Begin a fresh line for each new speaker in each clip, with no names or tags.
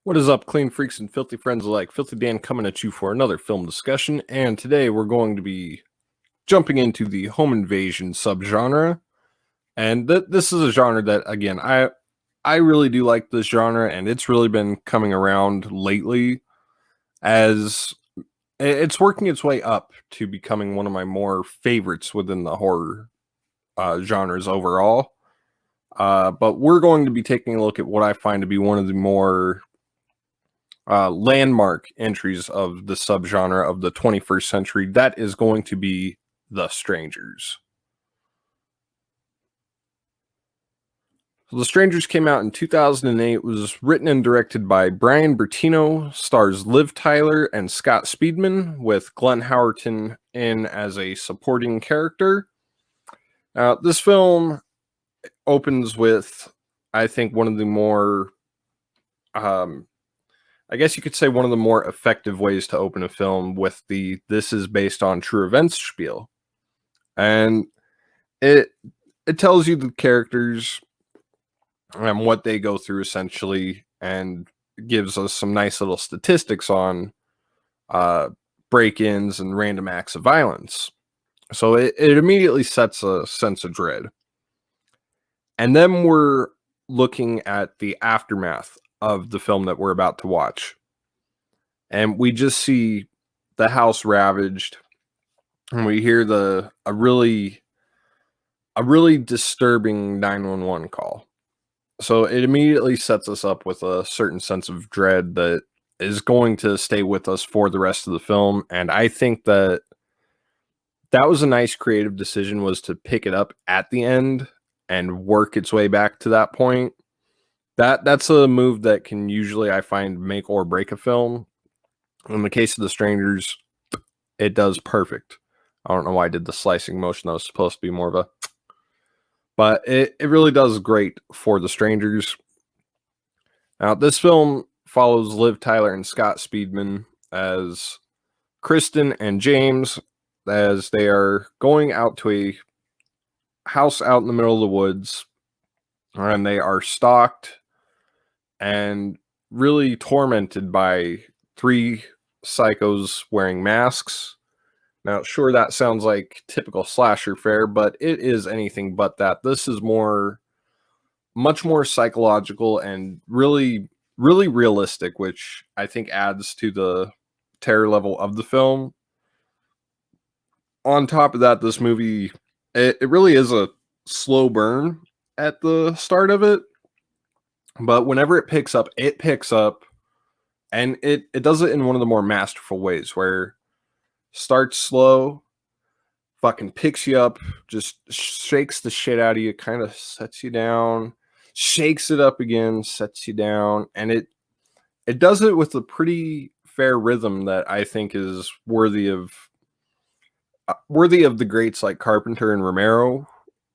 What is up, clean freaks and filthy friends alike? Filthy Dan coming at you for another film discussion, and today we're going to be jumping into the home invasion subgenre. And this is a genre that, again, I really do like this genre, and it's really been coming around lately as it's working its way up to becoming one of my more favorites within the horror genres overall. But we're going to be taking a look at what I find to be one of the more landmark entries of the subgenre of the 21st century. That is going to be The Strangers. So The Strangers came out in 2008. It was written and directed by Brian Bertino, stars Liv Tyler and Scott Speedman, with Glenn Howerton in as a supporting character. This film opens with, I think, one of the more I guess you could say one of the more effective ways to open a film with the "this is based on true events" spiel. And it tells you the characters and what they go through essentially, and gives us some nice little statistics on break-ins and random acts of violence. So it immediately sets a sense of dread. And then we're looking at the aftermath of the film that we're about to watch. And we just see the house ravaged, and we hear a really disturbing 911 call. So it immediately sets us up with a certain sense of dread that is going to stay with us for the rest of the film. And I think that was a nice creative decision, was to pick it up at the end and work its way back to that point. That's a move that can usually, I find, make or break a film. In the case of The Strangers, it does perfect. I don't know why I did the slicing motion. That was supposed to be more of a... But it really does great for The Strangers. Now, this film follows Liv Tyler and Scott Speedman as Kristen and James, as they are going out to a house out in the middle of the woods, and they are stalked and really tormented by three psychos wearing masks. Now, sure, that sounds like typical slasher fare, but it is anything but that. This is much more psychological and really realistic, which I think adds to the terror level of the film. On top of that, this movie, it really is a slow burn at the start of it, but whenever it picks up, and it does it in one of the more masterful ways, where starts slow, fucking picks you up, just shakes the shit out of you, kind of sets you down, shakes it up again, sets you down, and it does it with a pretty fair rhythm that I think is worthy of the greats like Carpenter and Romero.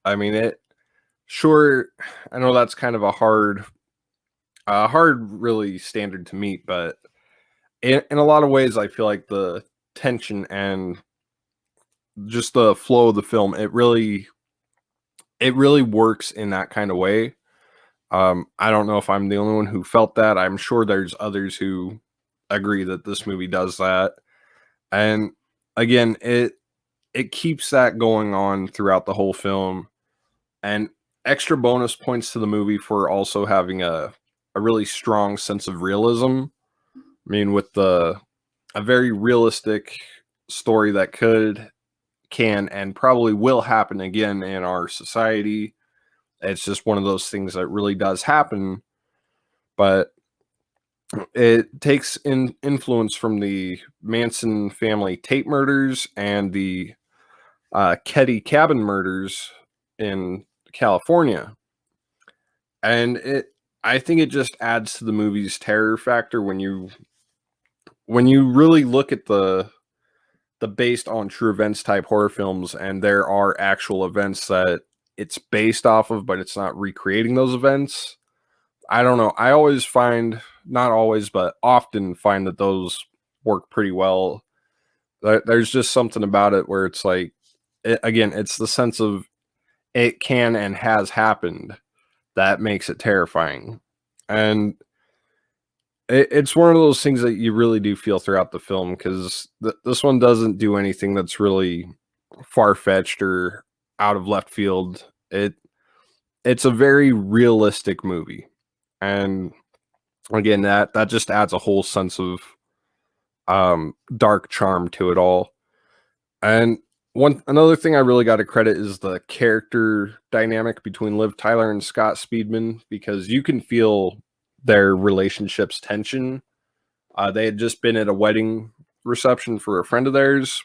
I mean, sure, I know that's kind of a hard really standard to meet, but in a lot of ways, I feel like the tension and just the flow of the film, it really works in that kind of way. I don't know if I'm the only one who felt that. I'm sure there's others who agree that this movie does that. And again, it keeps that going on throughout the whole film. And extra bonus points to the movie for also having a really strong sense of realism. I mean, with a very realistic story that can and probably will happen again in our society. It's just one of those things that really does happen, but it takes influence from the Manson family tape murders and the Ketty cabin murders in California. And I think it just adds to the movie's terror factor when you really look at the based on true events type horror films, and there are actual events that it's based off of, but it's not recreating those events. I don't know. I always find, not always, but often find that those work pretty well. There's just something about it where it's like, again, it's the sense of it can and has happened that makes it terrifying. And it's one of those things that you really do feel throughout the film because this one doesn't do anything that's really far fetched or out of left field. It's a very realistic movie, and again, that just adds a whole sense of dark charm to it all. And one another thing I really got to credit is the character dynamic between Liv Tyler and Scott Speedman because you can feel their relationship's tension. They had just been at a wedding reception for a friend of theirs,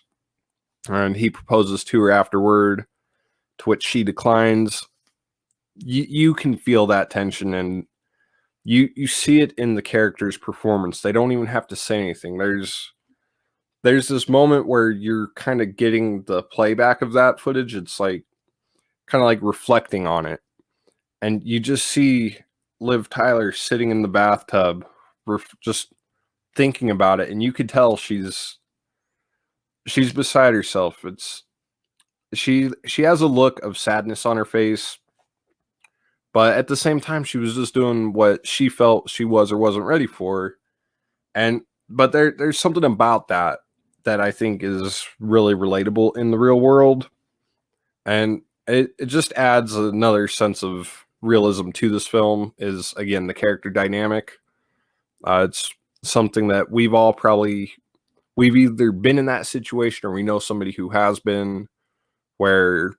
and he proposes to her afterward, to which she declines. You can feel that tension, and you see it in the character's performance. They don't even have to say anything. There's this moment where you're kind of getting the playback of that footage. It's like kind of like reflecting on it, and you just see Liv Tyler sitting in the bathtub, just thinking about it, and you could tell she's beside herself. She has a look of sadness on her face, but at the same time, she was just doing what she felt she was or wasn't ready for. And but there's something about that I think is really relatable in the real world. And it just adds another sense of realism to this film is again the character dynamic. It's something that we've either been in that situation or we know somebody who has been where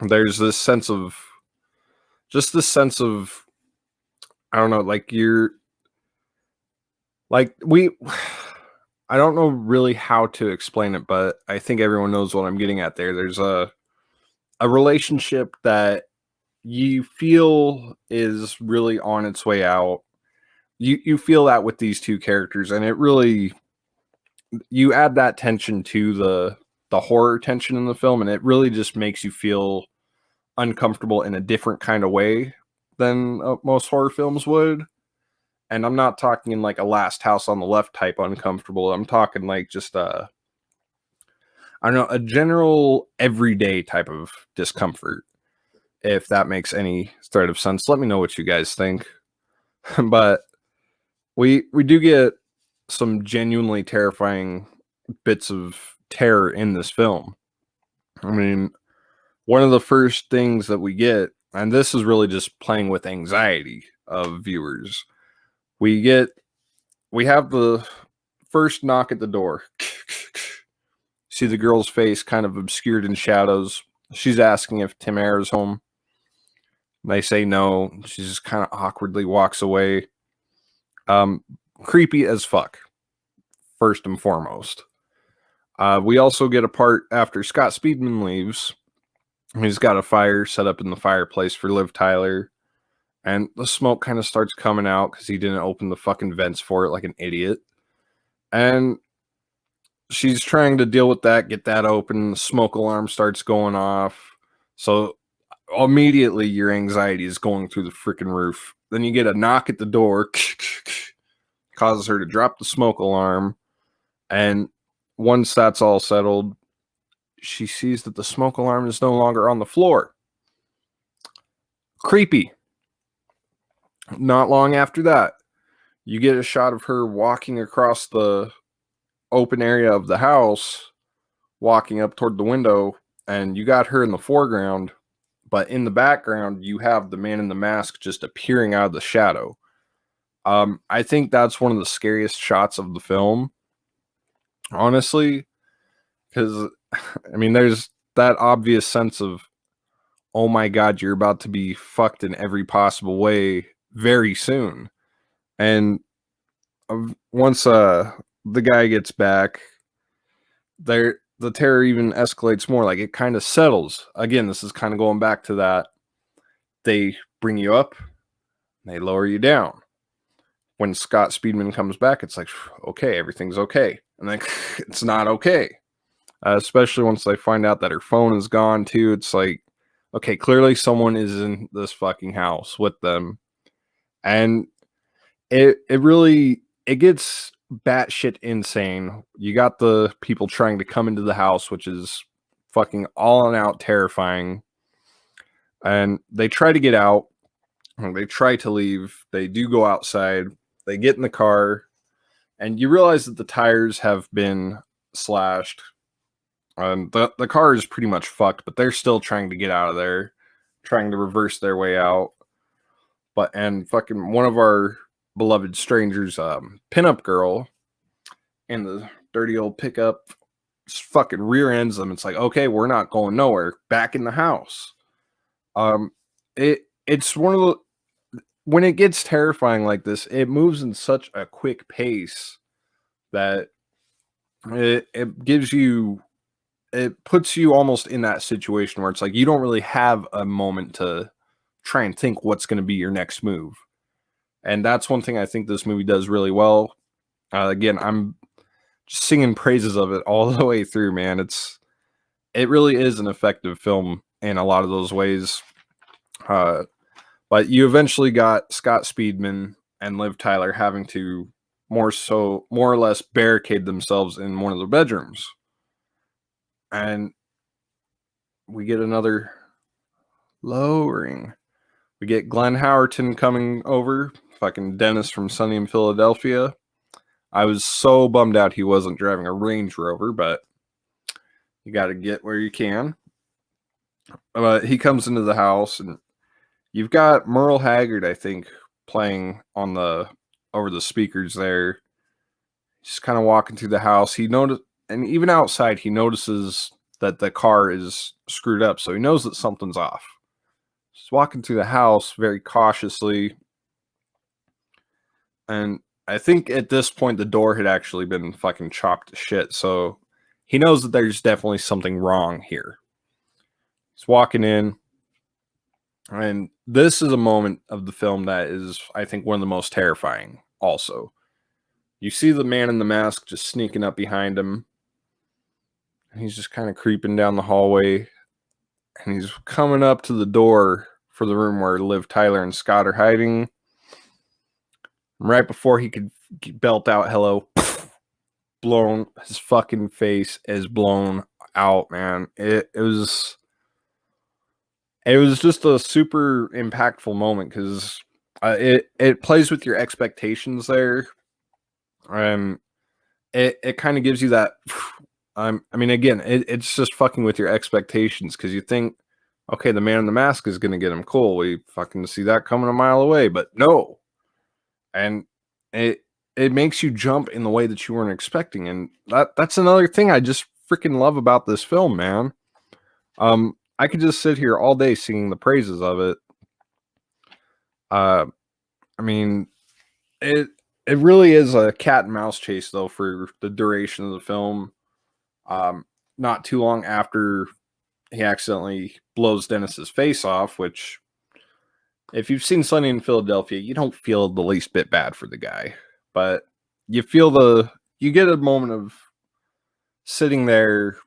there's this sense of just this sense of I don't know, like you're like we I don't know really how to explain it, but I think everyone knows what I'm getting at there. There's a relationship that you feel is really on its way out. You feel that with these two characters, and it really you add that tension to the horror tension in the film, and it really just makes you feel uncomfortable in a different kind of way than most horror films would. And I'm not talking in like a Last House on the Left type uncomfortable. I'm talking like just I don't know, a general everyday type of discomfort. If that makes any sort of sense, let me know what you guys think. But we do get some genuinely terrifying bits of terror in this film. I mean, one of the first things that we get, and this is really just playing with anxiety of viewers. We have the first knock at the door. See the girl's face kind of obscured in shadows. She's asking if Tamara's home. They say no. She just kind of awkwardly walks away. Creepy as fuck, first and foremost. We also get a part after Scott Speedman leaves. He's got a fire set up in the fireplace for Liv Tyler. And the smoke kind of starts coming out because he didn't open the fucking vents for it like an idiot. And she's trying to deal with that, get that open. The smoke alarm starts going off. So immediately your anxiety is going through the freaking roof. Then you get a knock at the door, causes her to drop the smoke alarm. And once that's all settled, she sees that the smoke alarm is no longer on the floor. Creepy. Not long after that, you get a shot of her walking across the open area of the house, walking up toward the window, and you got her in the foreground, but in the background, you have the man in the mask just appearing out of the shadow. I think that's one of the scariest shots of the film, honestly, because I mean, there's that obvious sense of, oh my god, you're about to be fucked in every possible way very soon. And once the guy gets back, the terror even escalates more. Like it kind of settles. Again, this is kind of going back to that. They bring you up, they lower you down. When Scott Speedman comes back, it's like, okay, everything's okay. And then it's not okay. Especially once they find out that her phone is gone too. It's like, okay, clearly someone is in this fucking house with them. And it really it gets batshit insane. You got the people trying to come into the house, which is fucking all and out terrifying. And they try to get out. They try to leave. They do go outside. They get in the car, and you realize that the tires have been slashed. The car is pretty much fucked, but they're still trying to get out of there, trying to reverse their way out. And fucking one of our beloved strangers, pinup girl, in the dirty old pickup, fucking rear ends them. It's like, okay, we're not going nowhere. Back in the house. It's one of the when it gets terrifying like this, it moves in such a quick pace that it gives you it puts you almost in that situation where it's like you don't really have a moment to try and think what's going to be your next move. And that's one thing I think this movie does really well. Again, I'm just singing praises of it all the way through, man. It really is an effective film in a lot of those ways. But you eventually got Scott Speedman and Liv Tyler having to more or less barricade themselves in one of the bedrooms. And we get another lowering. We get Glenn Howerton coming over, fucking Dennis from Sunny in Philadelphia. I was so bummed out he wasn't driving a Range Rover, but you got to get where you can. But he comes into the house, and you've got Merle Haggard, I think, playing on over the speakers there. Just kind of walking through the house. And even outside, he notices that the car is screwed up, so he knows that something's off. Just walking through the house very cautiously. And I think at this point, the door had actually been fucking chopped to shit, so he knows that there's definitely something wrong here. He's walking in, and this is a moment of the film that is, I think, one of the most terrifying also. You see the man in the mask just sneaking up behind him. He's just kind of creeping down the hallway, and he's coming up to the door for the room where Liv Tyler and Scott are hiding. Right before he could belt out hello, blown, his fucking face is blown out, man. It was just a super impactful moment because it plays with your expectations there. It kind of gives you that. I mean, again, it's just fucking with your expectations because you think, okay, the man in the mask is going to get him. Cool, we fucking see that coming a mile away, but no. And it makes you jump in the way that you weren't expecting, and that's another thing I just freaking love about this film, man. I could just sit here all day singing the praises of it. I mean, it really is a cat and mouse chase though for the duration of the film. Not too long after he accidentally blows Dennis's face off, which if you've seen Sunny in Philadelphia, you don't feel the least bit bad for the guy, but you get a moment of sitting there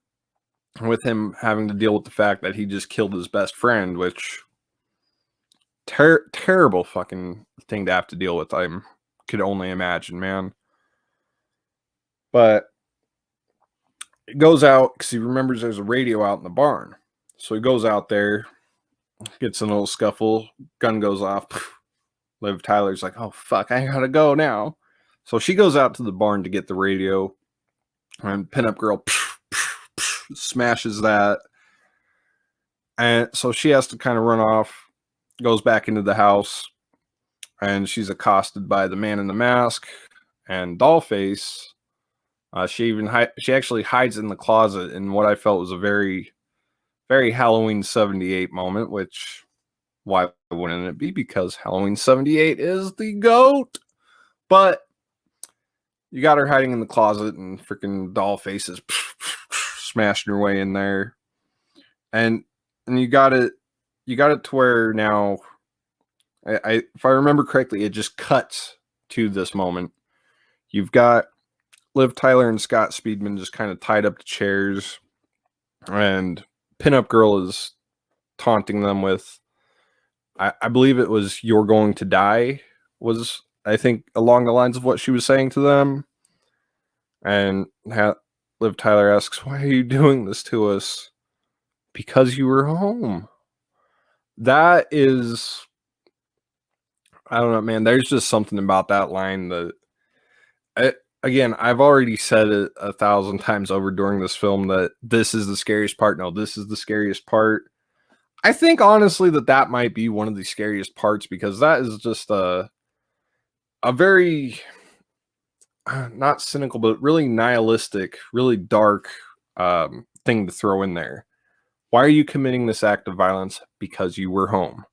with him having to deal with the fact that he just killed his best friend, which terrible fucking thing to have to deal with. I could only imagine, man. But it goes out because he remembers there's a radio out in the barn. So he goes out there, gets in a little scuffle, gun goes off. Liv Tyler's like, oh fuck, I gotta go now. So she goes out to the barn to get the radio, and pinup girl smashes that. And so she has to kind of run off, goes back into the house, and she's accosted by the man in the mask and Dollface. She actually hides in the closet in what I felt was a very, very Halloween 78 moment, which why wouldn't it be? Because Halloween 78 is the GOAT. But you got her hiding in the closet, and freaking Dollface is smashing her way in there. And you got it to where now, if I remember correctly, it just cuts to this moment. You've got Liv Tyler and Scott Speedman just kind of tied up to chairs, and Pinup Girl is taunting them with, I believe it was "You're going to die," was, I think, along the lines of what she was saying to them. And Liv Tyler asks, why are you doing this to us? Because you were home. That is I don't know, man. There's just something about that line that, again, I've already said it 1,000 times over during this film that this is the scariest part. No, this is the scariest part. I think honestly that might be one of the scariest parts because that is just a very not cynical, but really nihilistic, really dark thing to throw in there. Why are you committing this act of violence? Because you were home.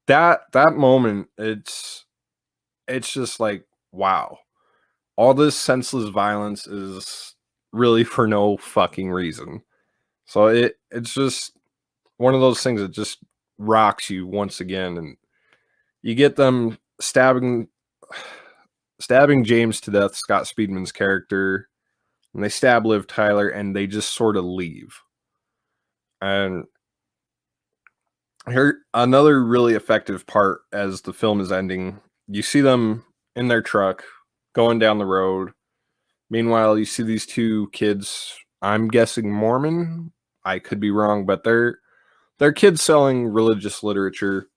That moment, it's just like, wow. All this senseless violence is really for no fucking reason. So it's just one of those things that just rocks you once again, and you get them stabbing James to death, Scott Speedman's character, and they stab Liv Tyler, and they just sort of leave. And here, another really effective part as the film is ending, you see them in their truck going down the road. Meanwhile, you see these two kids, I'm guessing Mormon. I could be wrong, but they're kids selling religious literature.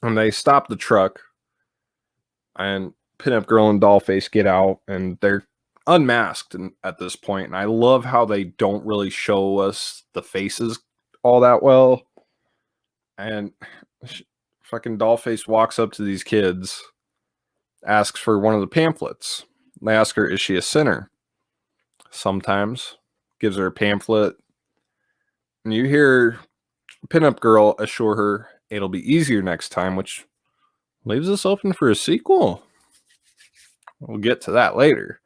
And they stop the truck, and Pinup Girl and Dollface get out, and they're unmasked at this point. And I love how they don't really show us the faces all that well. And fucking Dollface walks up to these kids, asks for one of the pamphlets. They ask her, is she a sinner? Sometimes. Gives her a pamphlet. And you hear Pinup Girl assure her it'll be easier next time, which leaves us open for a sequel. We'll get to that later.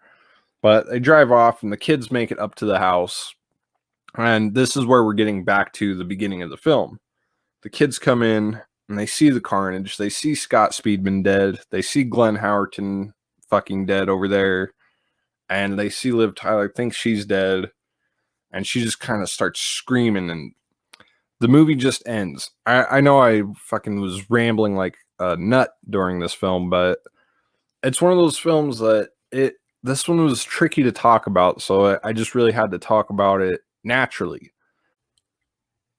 But they drive off, and the kids make it up to the house. And this is where we're getting back to the beginning of the film. The kids come in, and they see the carnage. They see Scott Speedman dead. They see Glenn Howerton fucking dead over there. And they see Liv Tyler, thinks she's dead. And she just kind of starts screaming, and the movie just ends. I know I fucking was rambling like a nut during this film, but it's one of those films that this one was tricky to talk about, so I just really had to talk about it naturally.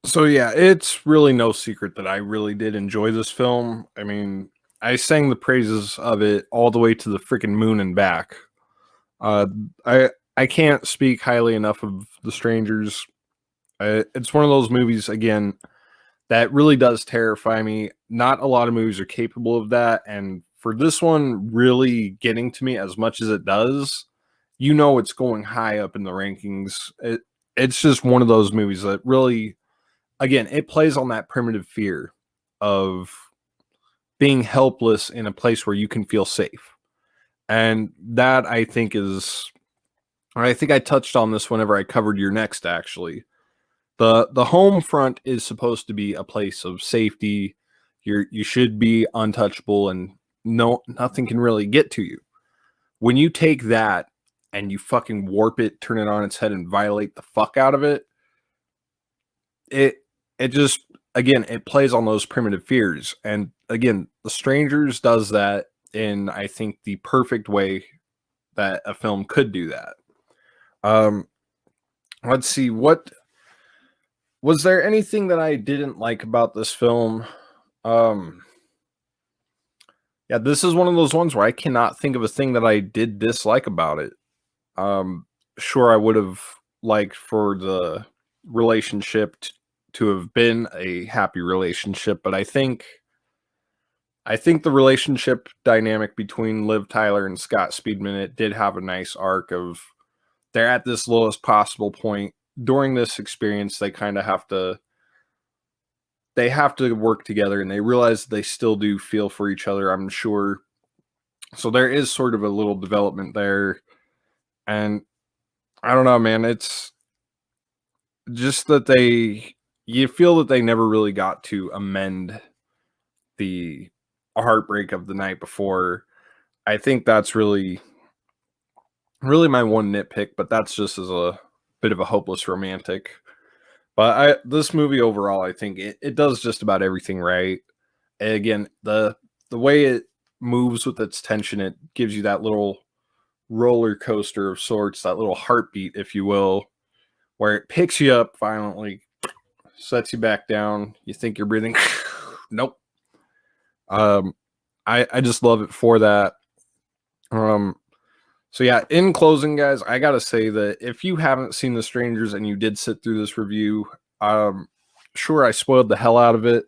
So yeah, it's really no secret that I really did enjoy this film. I mean, I sang the praises of it all the way to the freaking moon and back. Uh, I can't speak highly enough of The Strangers. It's one of those movies again that really does terrify me. Not a lot of movies are capable of that, and for this one really getting to me as much as it does, you know it's going high up in the rankings. It's just one of those movies that really, again, it plays on that primitive fear of being helpless in a place where you can feel safe. And that I think I touched on this whenever I covered Your Next, actually. The home front is supposed to be a place of safety. You should be untouchable, and nothing can really get to you. When you take that and you fucking warp it, turn it on its head, and violate the fuck out of it, it it just, again, it plays on those primitive fears. And again, The Strangers does that in, I think, the perfect way that a film could do that. Um, let's see, what was there anything that I didn't like about this film? Um, yeah, this is one of those ones where I cannot think of a thing that I did dislike about it. Um, sure, I would have liked for the relationship to have been a happy relationship, but I think the relationship dynamic between Liv Tyler and Scott Speedman, it did have a nice arc of they're at this lowest possible point. During this experience, they have to work together, and they realize they still do feel for each other, I'm sure. So there is sort of a little development there. And I don't know, man, it's just that you feel that they never really got to amend the heartbreak of the night before. I think that's really my one nitpick, but that's just as a bit of a hopeless romantic. But this movie overall, I think it does just about everything right. And again, the way it moves with its tension, it gives you that little roller coaster of sorts, that little heartbeat, if you will, where it picks you up violently, sets you back down. You think you're breathing, nope. Um, I just love it for that. Um, so yeah, in closing, guys, I gotta say that if you haven't seen The Strangers and you did sit through this review, sure I spoiled the hell out of it,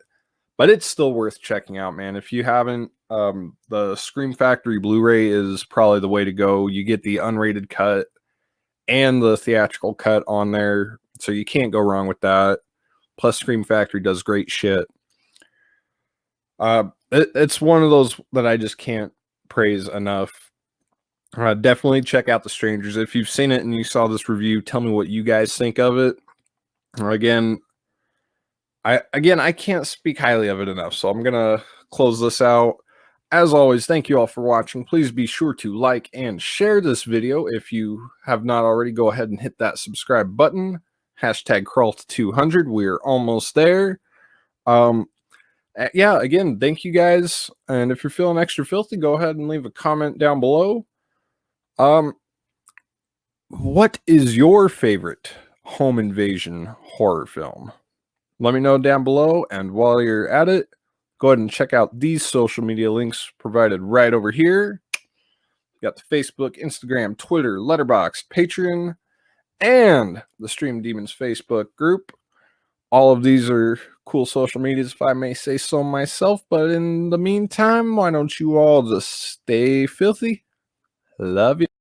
but it's still worth checking out, man. If you haven't, the Scream Factory Blu-ray is probably the way to go. You get the unrated cut and the theatrical cut on there, so you can't go wrong with that. Plus, Scream Factory does great shit. It's one of those that I just can't praise enough. Definitely check out The Strangers. If you've seen it and you saw this review, tell me what you guys think of it. Again, I can't speak highly of it enough, so I'm gonna close this out. As always, thank you all for watching. Please be sure to like and share this video. If you have not already, go ahead and hit that subscribe button. Hashtag crawl to 200. We're almost there. Yeah, again, thank you guys. And if you're feeling extra filthy, go ahead and leave a comment down below. What is your favorite home invasion horror film? Let me know down below, and while you're at it, go ahead and check out these social media links provided right over here. You got the Facebook, Instagram, Twitter, Letterboxd, Patreon, and the Stream Demons Facebook group. All of these are cool social medias, if I may say so myself. But in the meantime, why don't you all just stay filthy? Love you.